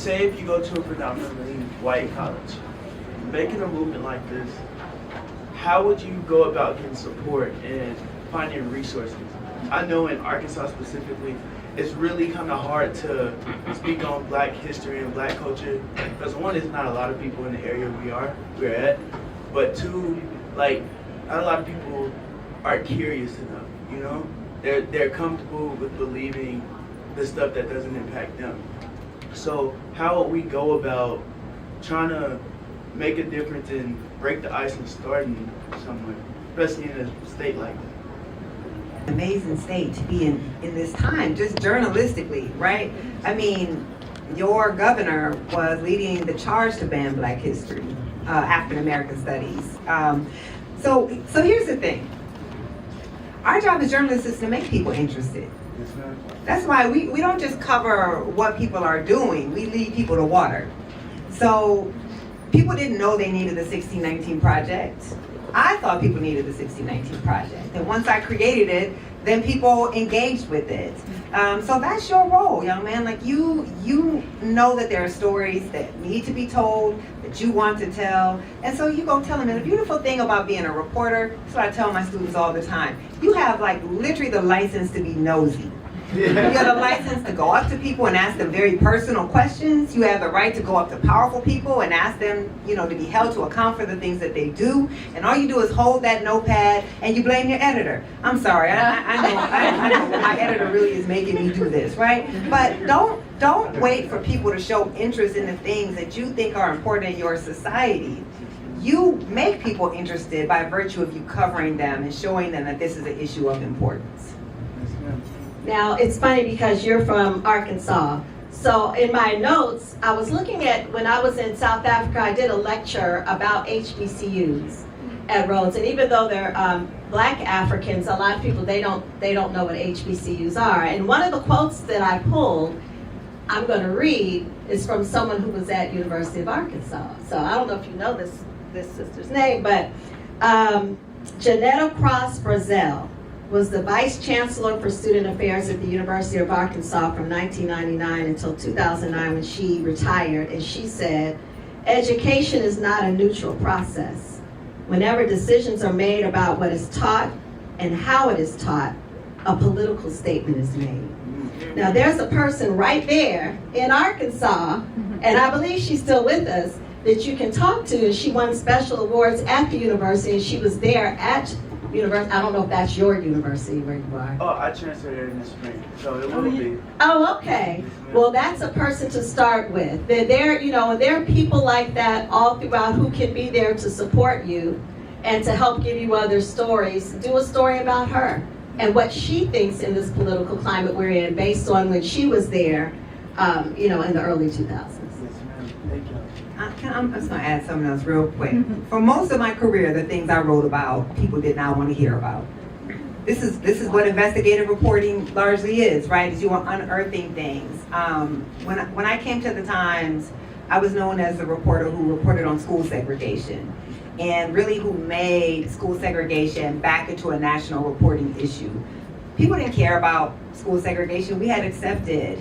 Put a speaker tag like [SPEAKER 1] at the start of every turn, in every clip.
[SPEAKER 1] say if you go to a predominantly white college, making a movement like this, how would you go about getting support and finding resources? I know in Arkansas specifically, it's really kind of hard to speak on Black history and Black culture because one, there's not a lot of people in the area we're at, but two, like, not a lot of people are curious enough, you know? They're comfortable with believing the stuff that doesn't impact them. So how would we go about trying to make a difference and break the ice and starting somewhere, especially in a state like that?
[SPEAKER 2] Amazing state to be in this time, just journalistically, right? I mean, your governor was leading the charge to ban Black history, African American studies. So here's the thing. Our job as journalists is to make people interested. That's why we don't just cover what people are doing, we lead people to water. So people didn't know they needed the 1619 Project. I thought people needed the 1619 Project. And once I created it, then people engaged with it. So that's your role, young man. Like you know that there are stories that need to be told, that you want to tell. And so you go tell them. And the beautiful thing about being a reporter, that's what I tell my students all the time. You have like literally the license to be nosy. You have the license to go up to people and ask them very personal questions. You have the right to go up to powerful people and ask them, you know, to be held to account for the things that they do. And all you do is hold that notepad and you blame your editor. I'm sorry, I know my editor really is making me do this, right? But don't wait for people to show interest in the things that you think are important in your society. You make people interested by virtue of you covering them and showing them that this is an issue of importance.
[SPEAKER 3] Now, it's funny because you're from Arkansas. So in my notes, I was looking at when I was in South Africa, I did a lecture about HBCUs at Rhodes. And even though they're Black Africans, a lot of people, they don't know what HBCUs are. And one of the quotes that I pulled, I'm going to read, is from someone who was at University of Arkansas. So I don't know if you know this sister's name, but Janetta Cross Brazel was the Vice Chancellor for Student Affairs at the University of Arkansas from 1999 until 2009 when she retired. And she said, education is not a neutral process. Whenever decisions are made about what is taught and how it is taught, a political statement is made. Now there's a person right there in Arkansas, and I believe she's still with us, that you can talk to, and she won special awards at the university, and she was there at university. I don't know if that's your university where you are.
[SPEAKER 1] Oh, I transferred there in the spring, so it will be.
[SPEAKER 3] Oh, okay. Well, that's a person to start with. There, you know, there are people like that all throughout who can be there to support you and to help give you other stories. Do a story about her and what she thinks in this political climate we're in, based on when she was there, you know, in the early 2000s.
[SPEAKER 1] Yes, ma'am. Thank you.
[SPEAKER 2] I'm just going to add something else real quick. For most of my career, the things I wrote about, people did not want to hear about. This is what investigative reporting largely is, right? Is you are unearthing things. When I came to the Times, I was known as the reporter who reported on school segregation, and really who made school segregation back into a national reporting issue. People didn't care about school segregation. We had accepted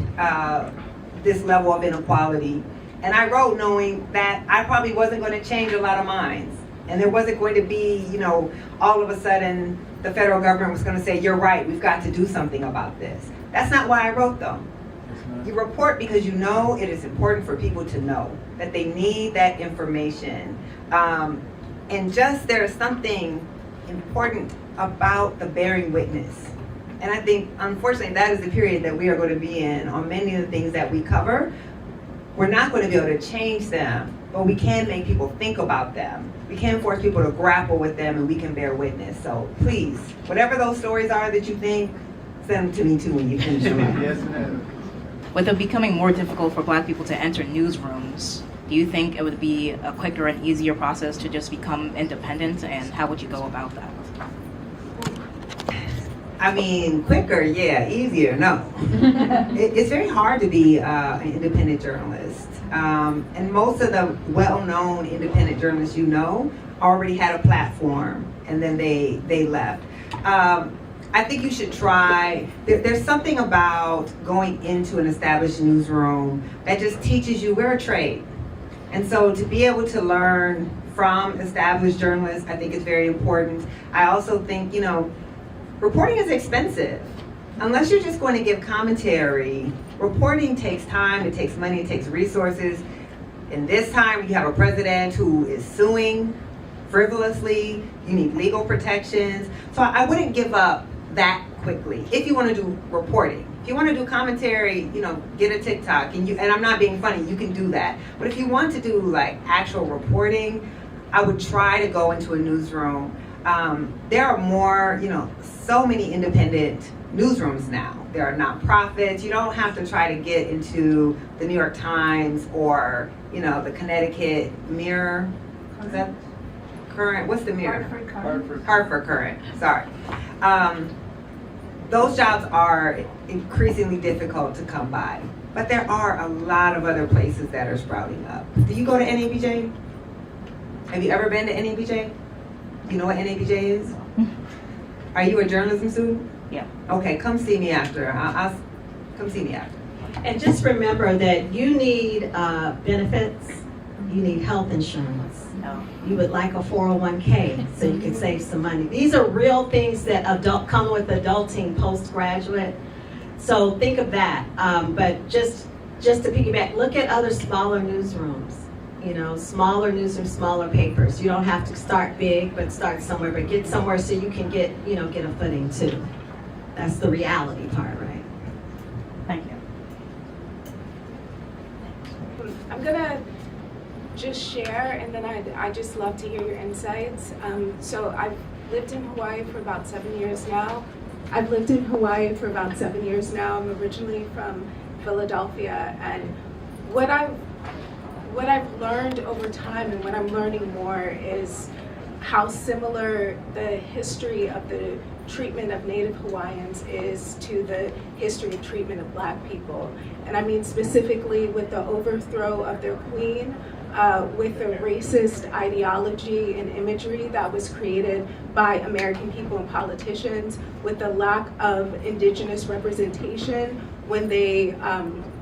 [SPEAKER 2] this level of inequality. And I wrote knowing that I probably wasn't going to change a lot of minds. And there wasn't going to be, you know, all of a sudden the federal government was going to say, you're right, we've got to do something about this. That's not why I wrote though. You report because you know it is important for people to know that they need that information. And just there's something important about the bearing witness. And I think, unfortunately, that is the period that we are going to be in on many of the things that we cover. We're not going to be able to change them, but we can make people think about them. We can force people to grapple with them, and we can bear witness. So please, whatever those stories are that you think, send them to me too when you finish them.
[SPEAKER 1] Yes, ma'am.
[SPEAKER 4] With it becoming more difficult for Black people to enter newsrooms, do you think it would be a quicker and easier process to just become independent, and how would you go about that?
[SPEAKER 2] I mean, quicker, yeah. Easier, no. It's very hard to be an independent journalist. And most of the well-known independent journalists you know already had a platform, and then they left. I think you should try, there's something about going into an established newsroom that just teaches you, we're a trade. And so to be able to learn from established journalists, I think is very important. I also think, you know, reporting is expensive. Unless you're just going to give commentary, reporting takes time, it takes money, it takes resources. In this time, you have a president who is suing frivolously, you need legal protections. So I wouldn't give up that quickly if you want to do reporting. If you want to do commentary, you know, get a TikTok, and I'm not being funny, you can do that. But if you want to do like actual reporting, I would try to go into a newsroom. There are more, you know, so many independent newsrooms now. There are nonprofits. You don't have to try to get into the New York Times or, you know, the Connecticut Mirror. Is that Current? What's the Mirror? Hartford Current. Sorry. Those jobs are increasingly difficult to come by. But there are a lot of other places that are sprouting up. Do you go to NABJ? Have you ever been to NABJ? Do you know what NABJ is? Are you a journalism student?
[SPEAKER 4] Yeah.
[SPEAKER 2] Okay, come see me after. I'll come see me after.
[SPEAKER 3] And just remember that you need benefits, you need health insurance.
[SPEAKER 4] No.
[SPEAKER 3] You would like a 401k so you can save some money. These are real things that come with adulting postgraduate. So think of that. But just to piggyback, look at other smaller newsrooms. You know, smaller newsrooms, smaller papers. You don't have to start big, but start somewhere. But get somewhere so you can get a footing too. That's the reality part, right?
[SPEAKER 4] Thank you.
[SPEAKER 5] I'm gonna just share, and then I just love to hear your insights. So I've lived in Hawaii for about 7 years now. I'm originally from Philadelphia, and what I've learned over time, and what I'm learning more, is how similar the history of the treatment of Native Hawaiians is to the history of treatment of Black people. And I mean specifically with the overthrow of their queen, with the racist ideology and imagery that was created by American people and politicians, with the lack of indigenous representation when they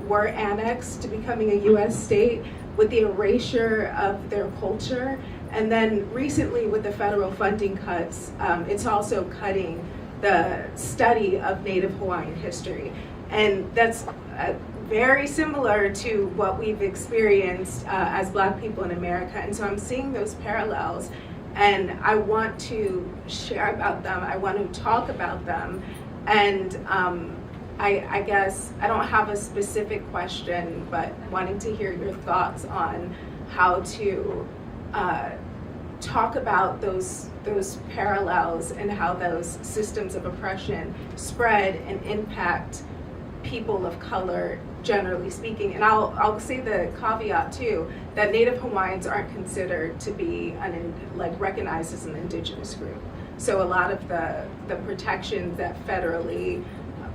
[SPEAKER 5] were annexed to becoming a US state, with the erasure of their culture. And then recently with the federal funding cuts, it's also cutting the study of Native Hawaiian history. And that's very similar to what we've experienced as Black people in America. And so I'm seeing those parallels, and I want to share about them. I want to talk about them. And I guess I don't have a specific question, but wanting to hear your thoughts on how to talk about those parallels and how those systems of oppression spread and impact people of color, generally speaking. And I'll say the caveat too, that Native Hawaiians aren't considered to be recognized as an indigenous group. So a lot of the protections that federally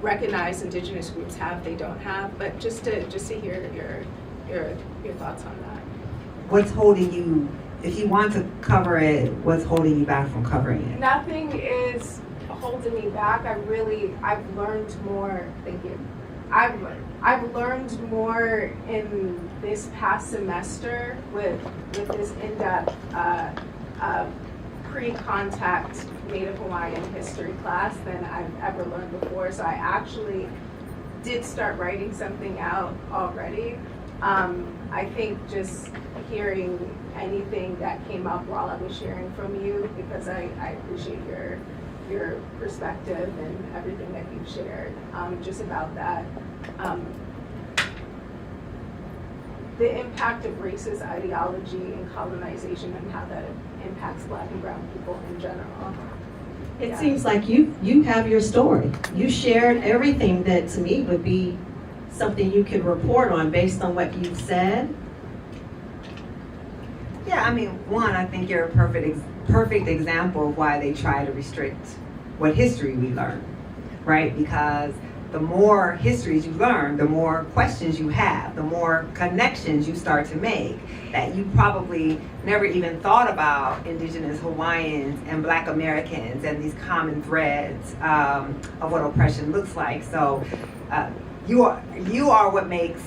[SPEAKER 5] recognized indigenous groups have, they don't have. But just to hear your thoughts on that.
[SPEAKER 2] What's holding you, if you want to cover it, what's holding you back from covering it?
[SPEAKER 5] Nothing is holding me back. I've learned more. Thank you. I've learned more in this past semester with this in-depth pre-contact Native Hawaiian history class than I've ever learned before. So I actually did start writing something out already. I think just hearing anything that came up while I was sharing from you, because I appreciate your perspective and everything that you've shared, just about that. The impact of racist ideology and colonization and how that impacts Black and brown people in general.
[SPEAKER 3] It seems like you have your story. You shared everything that to me would be something you could report on based on what you've said.
[SPEAKER 2] Yeah, I mean, one, I think you're a perfect example of why they try to restrict what history we learn, right? Because the more histories you learn, the more questions you have, the more connections you start to make that you probably never even thought about Indigenous Hawaiians and Black Americans and these common threads of what oppression looks like. So you are what makes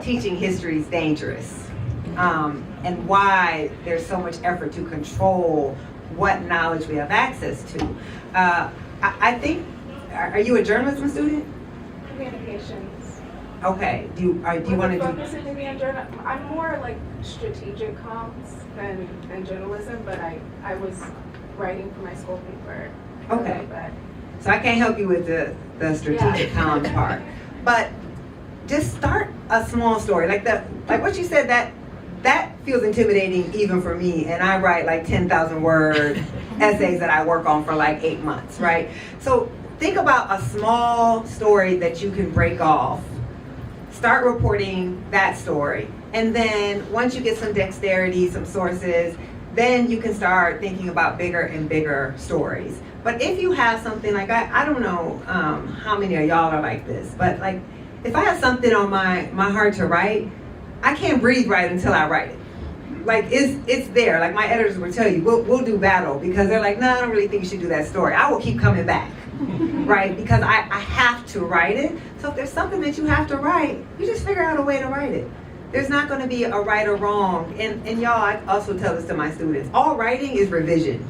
[SPEAKER 2] teaching histories dangerous, and why there's so much effort to control what knowledge we have access to. I think, are you a journalism student?
[SPEAKER 5] Communications.
[SPEAKER 2] Okay. Do you want to
[SPEAKER 5] focus in maybe on journal? I'm more like strategic comms than journalism, but I was writing for my school paper.
[SPEAKER 2] Okay. So I can't help you with the strategic comms part, but just start a small story like what you said. That feels intimidating even for me, and I write like 10,000 word essays that I work on for like 8 months, right? So think about a small story that you can break off. Start reporting that story, and then once you get some dexterity, some sources, then you can start thinking about bigger and bigger stories. But if you have something like, I don't know how many of y'all are like this, but like if I have something on my heart to write, I can't breathe right until I write it. Like it's there. Like my editors will tell you, we'll do battle, because they're like, no, I don't really think you should do that story. I will keep coming back, right? Because I have to write it. So if there's something that you have to write, you just figure out a way to write it. There's not going to be a right or wrong. And y'all, I also tell this to my students, all writing is revision.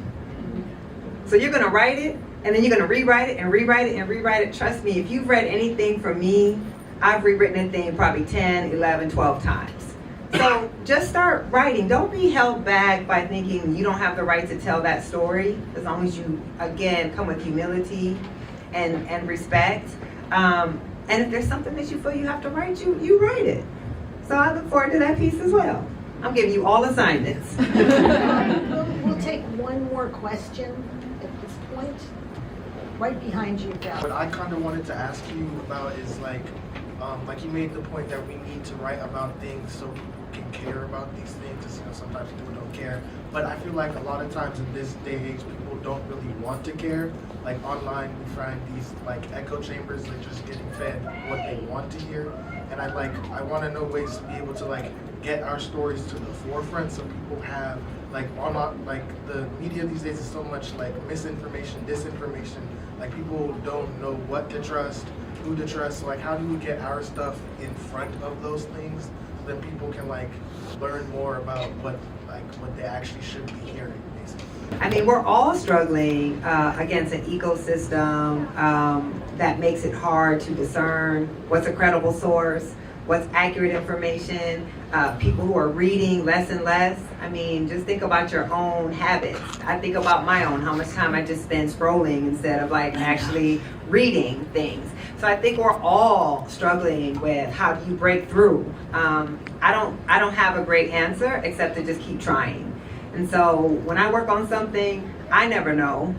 [SPEAKER 2] So you're going to write it, and then you're going to rewrite it and rewrite it and rewrite it. Trust me, if you've read anything from me, I've rewritten a thing probably 10, 11, 12 times. So just start writing. Don't be held back by thinking you don't have the right to tell that story, as long as you, again, come with humility and respect. And if there's something that you feel you have to write, you write it. So I look forward to that piece as well. I'm giving you all assignments.
[SPEAKER 6] We'll take one more question at this point. Right behind you, Val.
[SPEAKER 7] What I kind of wanted to ask you about is like you made the point that we need to write about things so people can care about these things. You know, sometimes people don't care, but I feel like a lot of times in this day and age, people don't really want to care. Like online, we find these like echo chambers that just getting fed what they want to hear, and I want to know ways to be able to like get our stories to the forefront so people have like like the media these days is so much like misinformation, disinformation. Like people don't know what to trust, who to trust. So like how do we get our stuff in front of those things so that people can like learn more about what they actually should be hearing, basically?
[SPEAKER 2] I mean, we're all struggling against an ecosystem that makes it hard to discern what's a credible source, what's accurate information, people who are reading less and less. I mean, just think about your own habits. I think about my own, how much time I just spend scrolling instead of like actually reading things. So I think we're all struggling with how do you break through. I don't have a great answer except to just keep trying. And so when I work on something, I never know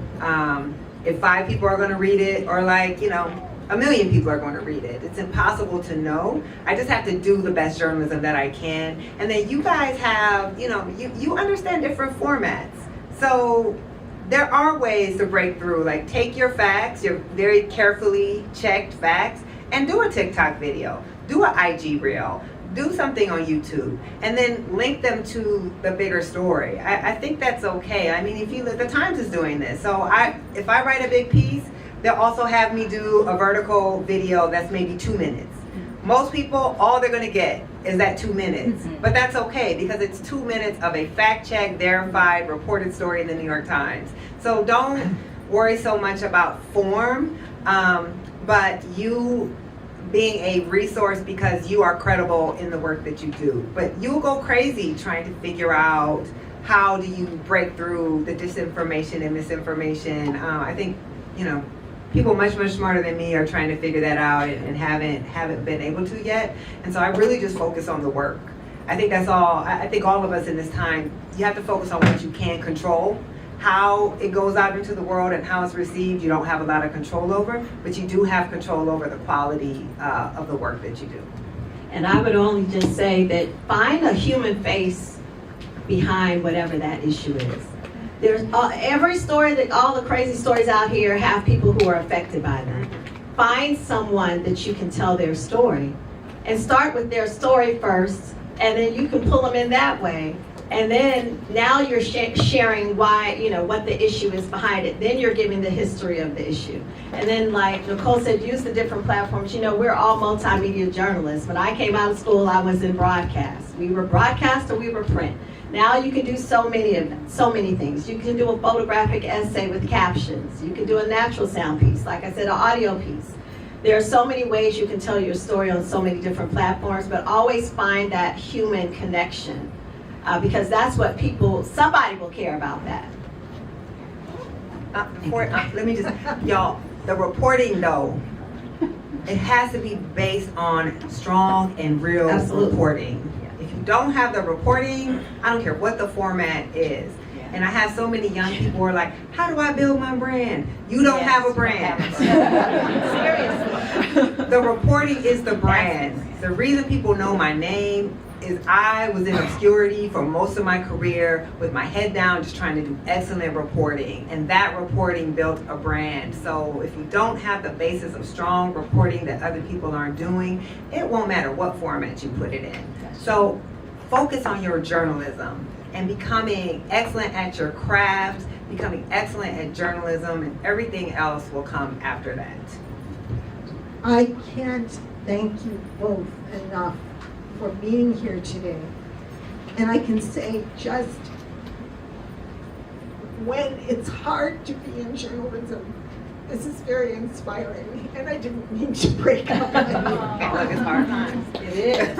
[SPEAKER 2] if 5 people are going to read it or like, 1 million people are going to read it. It's impossible to know. I just have to do the best journalism that I can. And then you guys have, you understand different formats. So there are ways to break through. Like take your facts, your very carefully checked facts, and do a TikTok video, do an IG reel, do something on YouTube, and then link them to the bigger story. I think that's okay. I mean, the Times is doing this. So if I write a big piece, they'll also have me do a vertical video that's maybe 2 minutes. Most people, all they're gonna get is that 2 minutes. But that's okay, because it's 2 minutes of a fact-checked, verified, reported story in the New York Times. So don't worry so much about form, but you being a resource because you are credible in the work that you do. But you'll go crazy trying to figure out how do you break through the disinformation and misinformation. I think, people much smarter than me are trying to figure that out and haven't been able to yet. And so I really just focus on the work. I think that's all. I think all of us in this time, you have to focus on what you can control. How it goes out into the world and how it's received, you don't have a lot of control over, but you do have control over the quality of the work that you do.
[SPEAKER 3] And I would only just say that find a human face behind whatever that issue is. There's every story, that all the crazy stories out here have people who are affected by them. find someone that you can tell their story, and start with their story first, and then you can pull them in that way. And then now you're sharing why, what the issue is behind it. Then you're giving the history of the issue. And then, like Nikole said, use the different platforms. We're all multimedia journalists. When I came out of school, I was in broadcast. We were broadcast or we were print. Now you can do so many things. You can do a photographic essay with captions. You can do a natural sound piece, like I said, an audio piece. There are so many ways you can tell your story on so many different platforms, but always find that human connection. Because that's what somebody will care about that.
[SPEAKER 2] Let me just, y'all, the reporting though, it has to be based on strong and real reporting. If you don't have the reporting, I don't care what the format is. And I have so many young people who are like, how do I build my brand? You don't have a brand. Seriously. The reporting is the brand. The reason people know my name is I was in obscurity for most of my career with my head down just trying to do excellent reporting, and that reporting built a brand. So if you don't have the basis of strong reporting that other people aren't doing, it won't matter what format you put it in. So focus on your journalism and becoming excellent at your craft, becoming excellent at journalism, and everything else will come after that.
[SPEAKER 6] I can't thank you both enough for being here today. And I can say, just when it's hard to be in journalism, this is very inspiring. And I didn't mean to break up.
[SPEAKER 2] Look, it's hard times.
[SPEAKER 3] It is.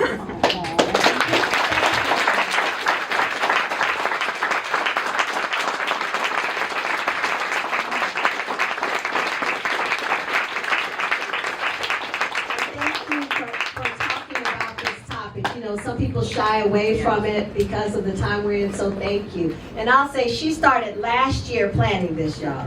[SPEAKER 3] Some people shy away from it because of the time we're in, so thank you. And I'll say she started last year planning this, y'all.